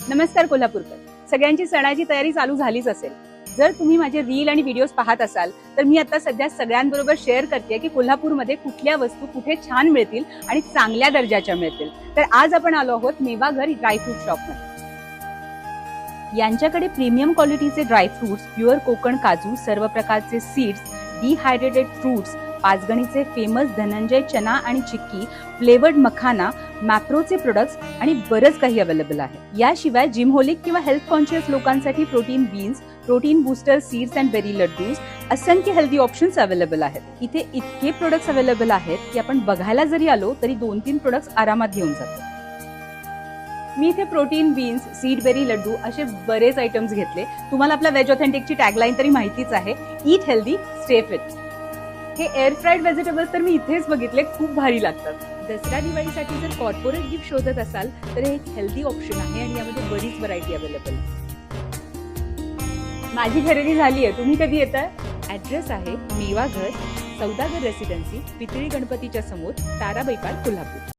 नमस्कार कोल्हापूरकर. सगळ्यांची सणाची तयारी चालू झालीच असेल. जर तुम्ही माझे रील आणि व्हिडिओज पाहत असाल तर मी आता सध्या सगळ्यांबरोबर शेअर करते की कोल्हापूरमध्ये कुठल्या वस्तू कुठे छान मिळतील आणि चांगल्या दर्जाच्या मिळतील. तर आज आपण आलो आहोत मेवाघर ड्रायफ्रूट शॉपमध्ये. यांच्याकडे प्रीमियम क्वालिटीचे ड्रायफ्रुट्स, प्युअर कोकण काजू, सर्व प्रकारचे सीड्स, डिहायड्रेटेड फ्रुट्स, पाचगणीचे फेमस धनंजय चना आणि चिक्की, फ्लेवर्ड मखाना, मॅप्रोचे प्रोडक्ट्स आणि बरंच काही अवेलेबल आहे. याशिवाय जिमहोलिक किंवा हेल्थ कॉन्शियस लोकांसाठी protein beans, protein booster seeds and berry laddoos, असंख्य हेल्दी ऑप्शन्स अवेलेबल आहेत. इथे इतके प्रोडक्ट्स अवेलेबल आहेत की आपण बघायला जरी आलो तरी 2-3 प्रोडक्ट्स आरामात घेऊन जातो. मी इथे protein beans, seed berry laddoo असे बरेच आयटम्स घेतले. तुम्हाला आपल्या वेज ऑथेंटिकची टॅगलाईन तरी माहितीच आहे, ईट हेल्दी स्टे फिट. हे एअर फ्राईड व्हेजिटेबल्स तर मी इथेच बघितले, खूप भारी लागतात. दसरा दिवाळीसाठी जर कॉर्पोरेट गिफ्ट शोधत असाल तर हे एक हेल्दी ऑप्शन आहे आणि यामध्ये बरीच व्हरायटी अवेलेबल आहे. माझी खरेदी झाली आहे. तुम्ही कधी येताय? ऍड्रेस आहे मेवाघर, सौदागर रेसिडेन्सी, पितळी गणपतीच्या समोर, ताराबाई पार्क, कोल्हापूर.